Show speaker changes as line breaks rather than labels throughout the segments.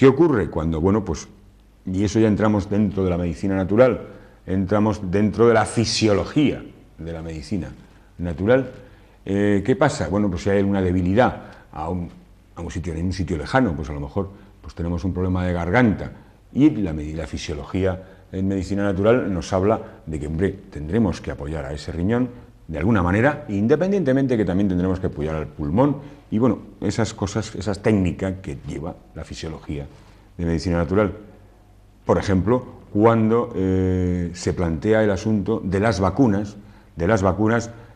¿Qué ocurre cuando, bueno, pues, y eso ya entramos dentro de la medicina natural, entramos dentro de la fisiología de la medicina natural? ¿Qué pasa? Bueno, pues si hay alguna debilidad a un sitio, en un sitio lejano, pues a lo mejor pues tenemos un problema de garganta, y la fisiología en medicina natural nos habla de que, hombre, tendremos que apoyar a ese riñón de alguna manera, independientemente que también tendremos que apoyar al pulmón, y bueno, esas cosas, esas técnicas que lleva la fisiología de medicina natural. Por ejemplo, cuando se plantea el asunto de las vacunas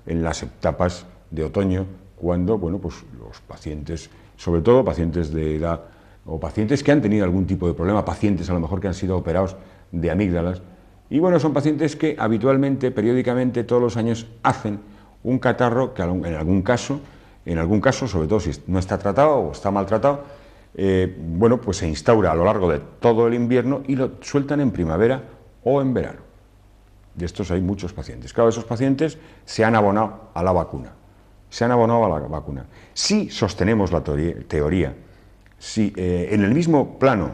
en las etapas de otoño, cuando, bueno, pues los pacientes, sobre todo pacientes de edad o pacientes que han tenido algún tipo de problema, pacientes a lo mejor que han sido operados de amígdalas, y bueno, son pacientes que habitualmente, periódicamente, todos los años hacen un catarro que en algún caso, sobre todo si no está tratado o está maltratado, bueno, pues se instaura a lo largo de todo el invierno y lo sueltan en primavera o en verano. De estos hay muchos pacientes. Claro, esos pacientes se han abonado a la vacuna. Si sostenemos la teoría, si en el mismo plano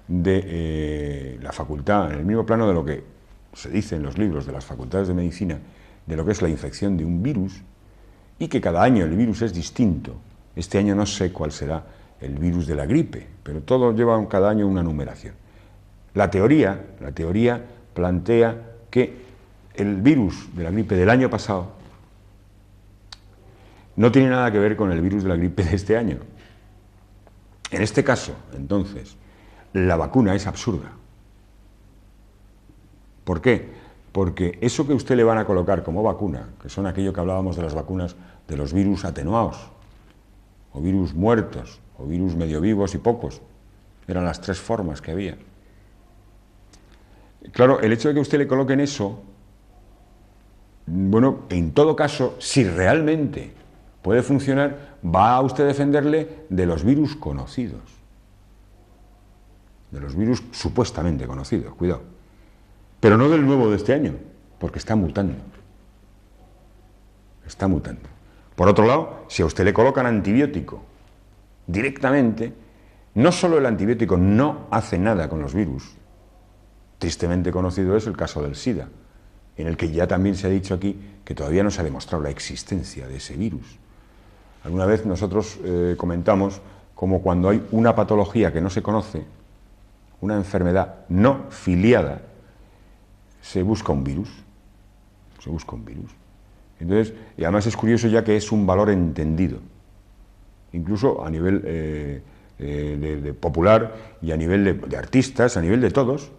de la facultad, en el mismo plano de lo que se dice en los libros de las facultades de medicina, de lo que es la infección de un virus, y que cada año el virus es distinto. Este año no sé cuál será el virus de la gripe, pero todos llevan cada año una numeración. La teoría plantea que el virus de la gripe del año pasado no tiene nada que ver con el virus de la gripe de este año. En este caso, entonces, la vacuna es absurda. ¿Por qué? Porque eso que a usted le van a colocar como vacuna, que son aquello que hablábamos de las vacunas de los virus atenuados, o virus muertos, o virus medio vivos y pocos, eran las tres formas que había. Claro, el hecho de que a usted le coloquen eso, bueno, en todo caso, si realmente puede funcionar, va a usted defenderle de los virus conocidos, de los virus supuestamente conocidos, cuidado, pero no del nuevo de este año, porque está mutando. Está mutando. Por otro lado, si a usted le colocan antibiótico directamente, no solo el antibiótico no hace nada con los virus, tristemente conocido es el caso del SIDA, en el que ya también se ha dicho aquí que todavía no se ha demostrado la existencia de ese virus. Alguna vez nosotros comentamos como cuando hay una patología que no se conoce, una enfermedad no filiada, se busca un virus. Entonces, y además es curioso ya que es un valor entendido, incluso a nivel de popular y a nivel de artistas, a nivel de todos.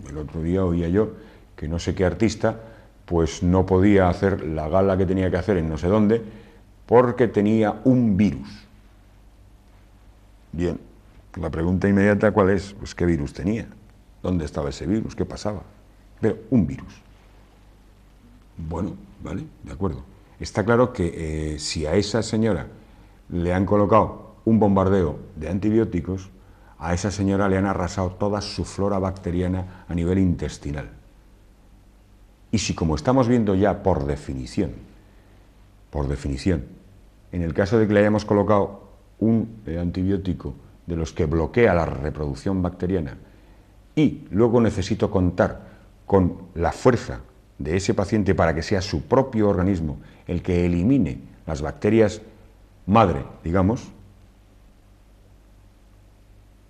El otro día oía yo que no sé qué artista pues no podía hacer la gala que tenía que hacer en no sé dónde porque tenía un virus. Bien, la pregunta inmediata ¿cuál es? Pues ¿qué virus tenía? ¿Dónde estaba ese virus? ¿Qué pasaba? Pero un virus. Bueno, vale, de acuerdo. Está claro que si a esa señora le han colocado un bombardeo de antibióticos, a esa señora le han arrasado toda su flora bacteriana a nivel intestinal. Y si, como estamos viendo ya por definición, en el caso de que le hayamos colocado un antibiótico de los que bloquea la reproducción bacteriana y luego necesito contar con la fuerza de ese paciente para que sea su propio organismo el que elimine las bacterias madre, digamos,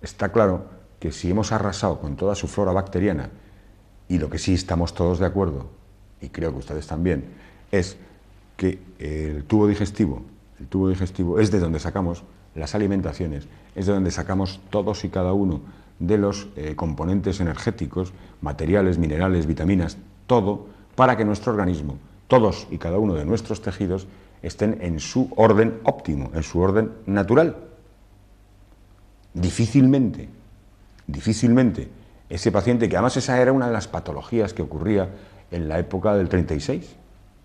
está claro que si hemos arrasado con toda su flora bacteriana, y lo que sí estamos todos de acuerdo, y creo que ustedes también, es que el tubo digestivo es de donde sacamos las alimentaciones, es de donde sacamos todos y cada uno de los componentes energéticos, materiales, minerales, vitaminas, todo, para que nuestro organismo, todos y cada uno de nuestros tejidos, estén en su orden óptimo, en su orden natural. Difícilmente, ese paciente, que además esa era una de las patologías que ocurría en la época del 36,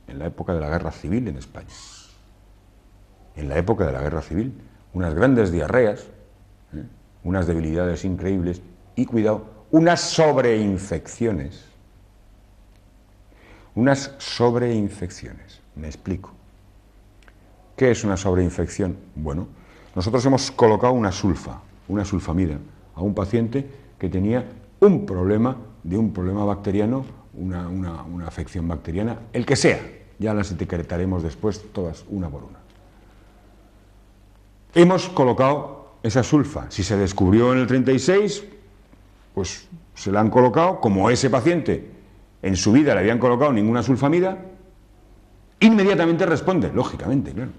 en la época de la guerra civil en España. En la época de la guerra civil, unas grandes diarreas, unas debilidades increíbles y, cuidado, unas sobreinfecciones. Unas sobreinfecciones. Me explico. ¿Qué es una sobreinfección? Bueno, nosotros hemos colocado una sulfa una sulfamida a un paciente que tenía un problema bacteriano, una afección bacteriana, el que sea. Ya las etiquetaremos después todas una por una. Hemos colocado esa sulfa. Si se descubrió en el 36, pues se la han colocado, como ese paciente en su vida le habían colocado ninguna sulfamida, inmediatamente responde, lógicamente, claro.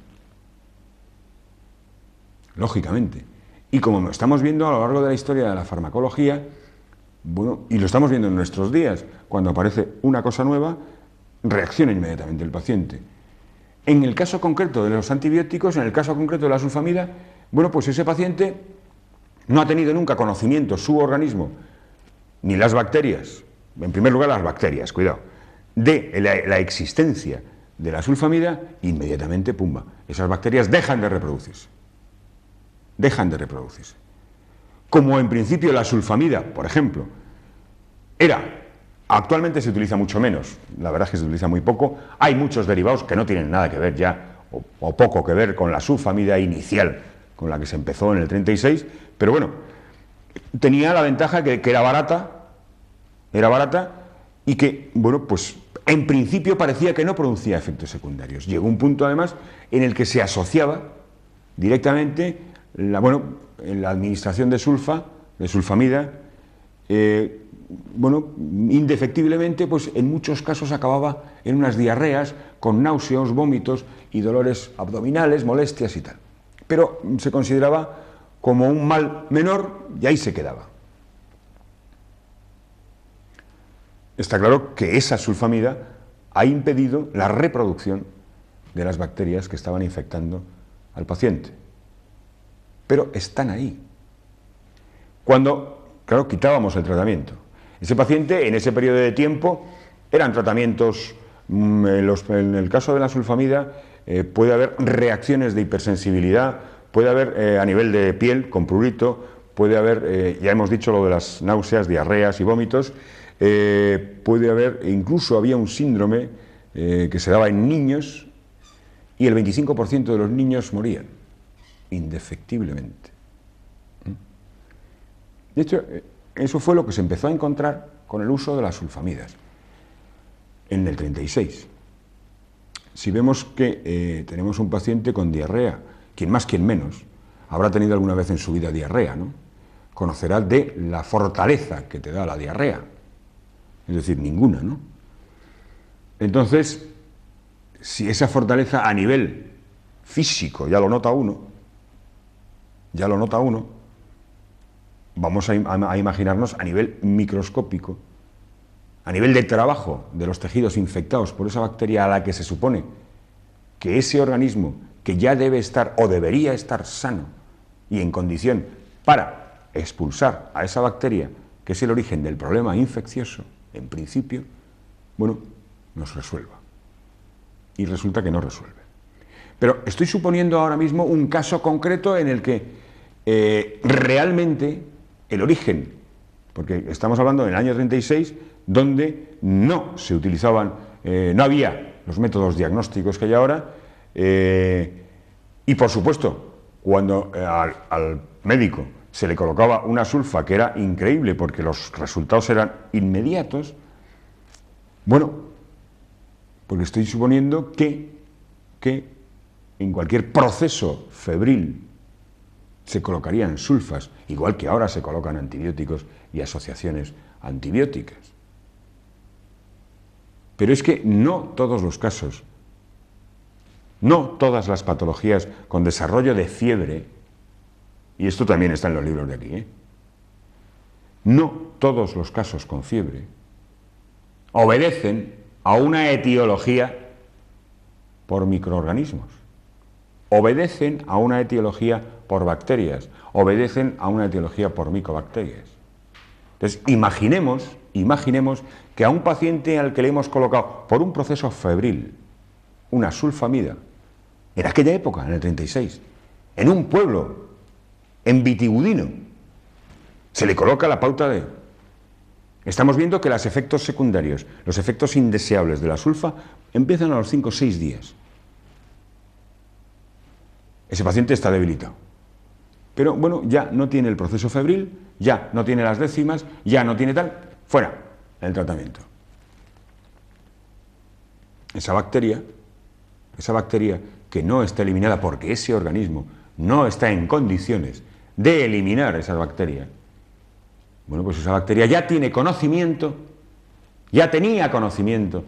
Lógicamente. Y como estamos viendo a lo largo de la historia de la farmacología, bueno, y lo estamos viendo en nuestros días, cuando aparece una cosa nueva, reacciona inmediatamente el paciente. En el caso concreto de los antibióticos, en el caso concreto de la sulfamida, bueno, pues ese paciente no ha tenido nunca conocimiento, su organismo, ni las bacterias, en primer lugar las bacterias, cuidado, de la existencia de la sulfamida, inmediatamente, pumba, esas bacterias dejan de reproducirse. Dejan de reproducirse. Como en principio la sulfamida, por ejemplo, actualmente se utiliza mucho menos, la verdad es que se utiliza muy poco, hay muchos derivados que no tienen nada que ver ya, o poco que ver con la sulfamida inicial, con la que se empezó en el 36, pero bueno, tenía la ventaja que era barata y que, bueno, pues en principio parecía que no producía efectos secundarios. Llegó un punto además en el que se asociaba directamente en la administración de sulfamida, indefectiblemente, pues en muchos casos acababa en unas diarreas, con náuseas, vómitos y dolores abdominales, molestias y tal. Pero se consideraba como un mal menor y ahí se quedaba. Está claro que esa sulfamida ha impedido la reproducción de las bacterias que estaban infectando al paciente. Pero están ahí. Cuando, claro, quitábamos el tratamiento. Ese paciente, en ese periodo de tiempo, eran tratamientos, en el caso de la sulfamida, puede haber reacciones de hipersensibilidad, puede haber a nivel de piel, con prurito, puede haber, ya hemos dicho lo de las náuseas, diarreas y vómitos, puede haber, incluso había un síndrome que se daba en niños y el 25% de los niños morían, indefectiblemente. De hecho, eso fue lo que se empezó a encontrar con el uso de las sulfamidas en el 36. Si vemos que tenemos un paciente con diarrea, quien más, quien menos, habrá tenido alguna vez en su vida diarrea, ¿no? Conocerá de la fortaleza que te da la diarrea, es decir, ninguna, ¿no? Entonces, si esa fortaleza a nivel físico ya lo nota uno, vamos a imaginarnos a nivel microscópico, a nivel de trabajo de los tejidos infectados por esa bacteria a la que se supone que ese organismo, que ya debe estar o debería estar sano y en condición para expulsar a esa bacteria, que es el origen del problema infeccioso, en principio, bueno, nos resuelva. Y resulta que no resuelve. Pero estoy suponiendo ahora mismo un caso concreto en el que realmente el origen, porque estamos hablando del año 36, donde no se utilizaban, no había los métodos diagnósticos que hay ahora, y por supuesto, cuando al médico se le colocaba una sulfa que era increíble porque los resultados eran inmediatos, bueno, porque estoy suponiendo que en cualquier proceso febril se colocarían sulfas, igual que ahora se colocan antibióticos y asociaciones antibióticas. Pero es que no todos los casos, no todas las patologías con desarrollo de fiebre, y esto también está en los libros de aquí, no todos los casos con fiebre obedecen a una etiología por microorganismos, obedecen a una etiología por bacterias, obedecen a una etiología por micobacterias. Entonces, imaginemos que a un paciente al que le hemos colocado por un proceso febril una sulfamida, en aquella época, en el 36, en un pueblo, en Vitigudino, se le coloca la pauta de... Estamos viendo que los efectos secundarios, los efectos indeseables de la sulfa, empiezan a los 5 o 6 días. Ese paciente está debilitado. pero bueno, ya no tiene el proceso febril, ya no tiene las décimas, ya no tiene tal, fuera el tratamiento. Esa bacteria que no está eliminada porque ese organismo no está en condiciones de eliminar esas bacterias, bueno, pues esa bacteria ya tiene conocimiento, ya tenía conocimiento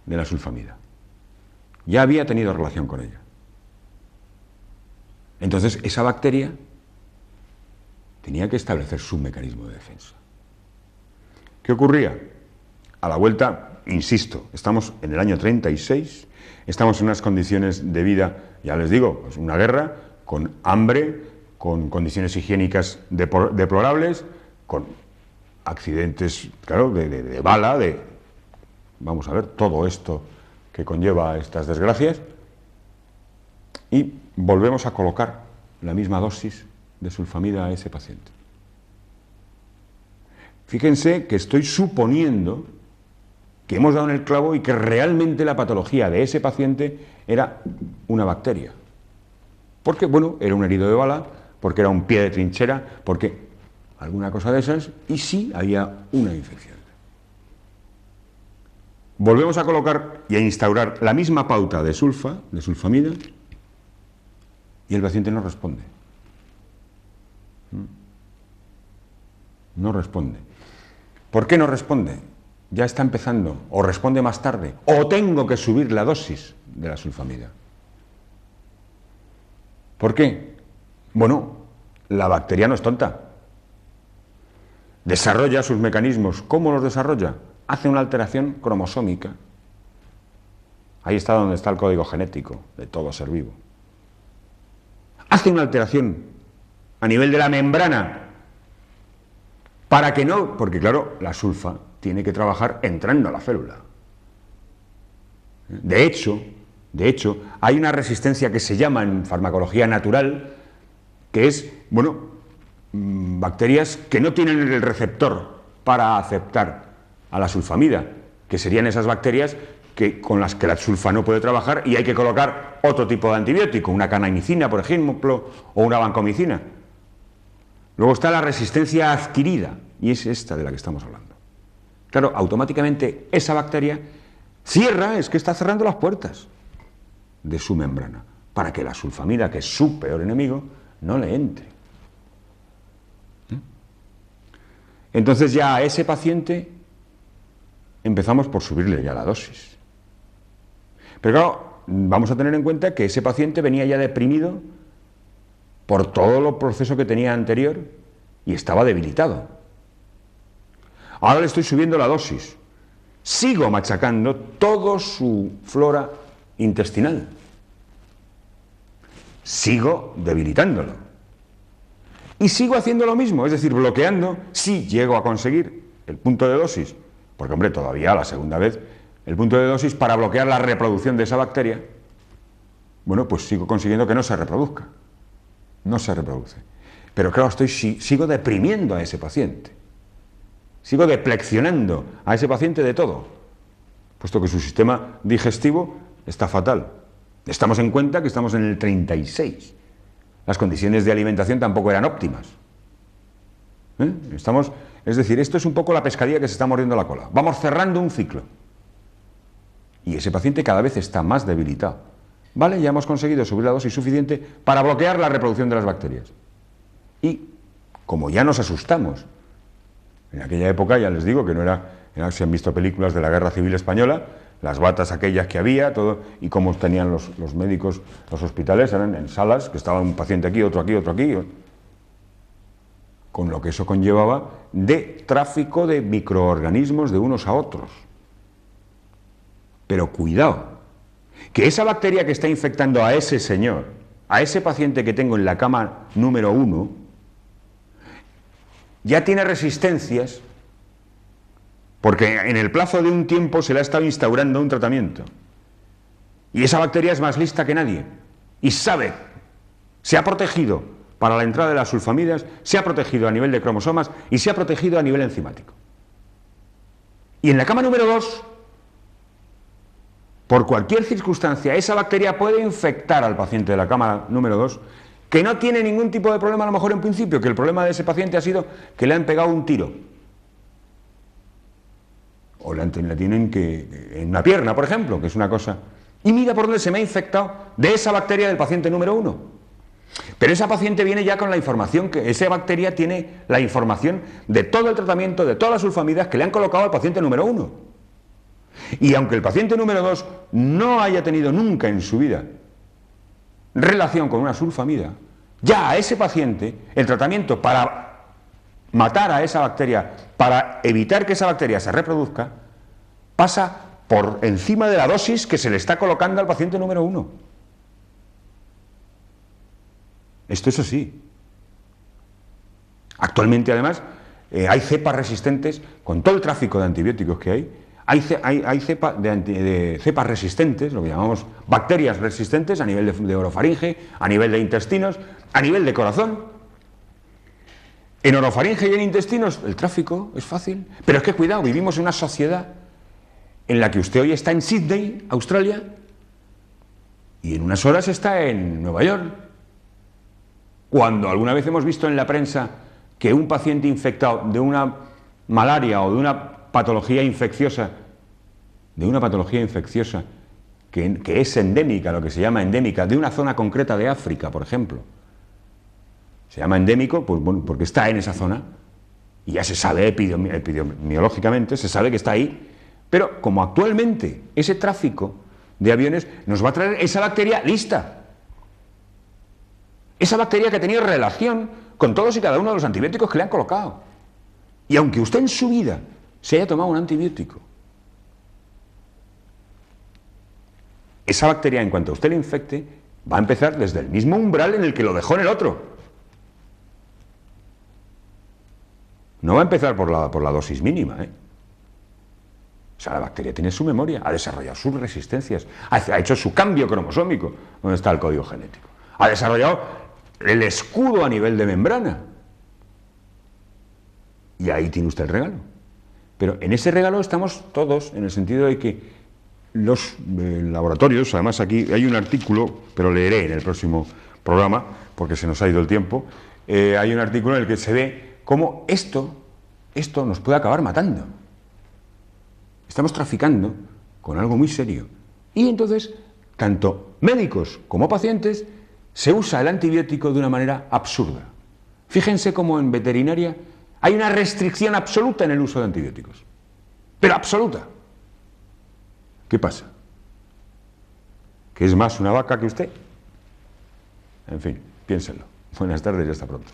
de la sulfamida, ya había tenido relación con ella. Entonces, esa bacteria tenía que establecer su mecanismo de defensa. ¿Qué ocurría? A la vuelta, insisto, estamos en el año 36, estamos en unas condiciones de vida, ya les digo, pues una guerra, con hambre, con condiciones higiénicas deplorables, con accidentes, claro, de bala, vamos a ver, todo esto que conlleva estas desgracias, y volvemos a colocar la misma dosis de sulfamida a ese paciente. Fíjense que estoy suponiendo que hemos dado en el clavo y que realmente la patología de ese paciente era una bacteria. Porque, bueno, era un herido de bala, porque era un pie de trinchera, porque alguna cosa de esas, y sí había una infección. Volvemos a colocar y a instaurar la misma pauta de sulfamida, y el paciente no responde. No responde. ¿Por qué no responde? Ya está empezando, o responde más tarde, o tengo que subir la dosis de la sulfamida. ¿Por qué? Bueno, la bacteria no es tonta. Desarrolla sus mecanismos. ¿Cómo los desarrolla? Hace una alteración cromosómica. Ahí está donde está el código genético de todo ser vivo. Hace una alteración a nivel de la membrana para que no, porque claro, la sulfa tiene que trabajar entrando a la célula. De hecho, hay una resistencia que se llama en farmacología natural, que es, bueno, bacterias que no tienen el receptor para aceptar a la sulfamida, que serían esas bacterias con las que la sulfa no puede trabajar y hay que colocar otro tipo de antibiótico, una canamicina, por ejemplo, o una vancomicina. Luego está la resistencia adquirida, y es esta de la que estamos hablando. Claro, automáticamente esa bacteria es que está cerrando las puertas de su membrana, para que la sulfamida, que es su peor enemigo, no le entre. Entonces ya a ese paciente empezamos por subirle ya la dosis. Pero claro, vamos a tener en cuenta que ese paciente venía ya deprimido por todo el proceso que tenía anterior y estaba debilitado. Ahora le estoy subiendo la dosis. Sigo machacando toda su flora intestinal. Sigo debilitándolo. Y sigo haciendo lo mismo, es decir, bloqueando, si llego a conseguir el punto de dosis, porque hombre, todavía la segunda vez, el punto de dosis para bloquear la reproducción de esa bacteria, bueno, pues sigo consiguiendo que no se reproduzca. No se reproduce. Pero claro, sigo deprimiendo a ese paciente. Sigo depleccionando a ese paciente de todo, puesto que su sistema digestivo está fatal. Estamos en cuenta que estamos en el 36. Las condiciones de alimentación tampoco eran óptimas. Es decir, esto es un poco la pescadilla que se está mordiendo la cola. Vamos cerrando un ciclo. Y ese paciente cada vez está más debilitado. ¿Vale? Ya hemos conseguido subir la dosis suficiente para bloquear la reproducción de las bacterias. Y como ya nos asustamos, en aquella época ya les digo que no era, si han visto películas de la Guerra Civil Española, las batas aquellas que había, todo, y cómo tenían los médicos, los hospitales, eran en salas, que estaba un paciente aquí, otro aquí, con lo que eso conllevaba de tráfico de microorganismos de unos a otros. Pero cuidado, que esa bacteria que está infectando a ese señor, a ese paciente que tengo en la cama número 1, ya tiene resistencias, porque en el plazo de un tiempo se le ha estado instaurando un tratamiento. Y esa bacteria es más lista que nadie. Y sabe, se ha protegido para la entrada de las sulfamidas, se ha protegido a nivel de cromosomas y se ha protegido a nivel enzimático. Y en la cama número 2, por cualquier circunstancia, esa bacteria puede infectar al paciente de la cama número 2 que no tiene ningún tipo de problema a lo mejor en principio, que el problema de ese paciente ha sido que le han pegado un tiro. O la tienen en una pierna, por ejemplo, que es una cosa. Y mira por dónde se me ha infectado de esa bacteria del paciente número 1. Pero esa paciente viene ya con la información, que esa bacteria tiene la información de todo el tratamiento, de todas las sulfamidas que le han colocado al paciente número 1. Y aunque el paciente número 2 no haya tenido nunca en su vida relación con una sulfamida, ya a ese paciente el tratamiento para matar a esa bacteria, para evitar que esa bacteria se reproduzca, pasa por encima de la dosis que se le está colocando al paciente número 1. Esto es así. Actualmente, además, hay cepas resistentes, con todo el tráfico de antibióticos que hay cepas resistentes, lo que llamamos bacterias resistentes, a nivel de orofaringe, a nivel de intestinos, a nivel de corazón. En orofaringe y en intestinos el tráfico es fácil, pero es que cuidado, vivimos en una sociedad en la que usted hoy está en Sydney, Australia, y en unas horas está en Nueva York. Cuando alguna vez hemos visto en la prensa que un paciente infectado de una malaria o de una patología infecciosa, que es endémica, lo que se llama endémica, de una zona concreta de África, por ejemplo. Se llama endémico pues, bueno, porque está en esa zona y ya se sabe epidemiológicamente, se sabe que está ahí, pero como actualmente ese tráfico de aviones nos va a traer esa bacteria lista. Esa bacteria que ha tenido relación con todos y cada uno de los antibióticos que le han colocado. Y aunque usted en su vida se haya tomado un antibiótico, esa bacteria, en cuanto a usted le infecte, va a empezar desde el mismo umbral en el que lo dejó en el otro. No va a empezar por la dosis mínima, O sea, la bacteria tiene su memoria, ha desarrollado sus resistencias, ha hecho su cambio cromosómico, donde está el código genético. Ha desarrollado el escudo a nivel de membrana. Y ahí tiene usted el regalo. Pero en ese regalo estamos todos, en el sentido de que los laboratorios, además aquí hay un artículo, pero leeré en el próximo programa, porque se nos ha ido el tiempo, hay un artículo en el que se ve cómo esto nos puede acabar matando. Estamos traficando con algo muy serio. Y entonces, tanto médicos como pacientes, se usa el antibiótico de una manera absurda. Fíjense cómo en veterinaria hay una restricción absoluta en el uso de antibióticos. Pero absoluta. ¿Qué pasa? ¿Que es más una vaca que usted? En fin, piénsenlo. Buenas tardes y hasta pronto.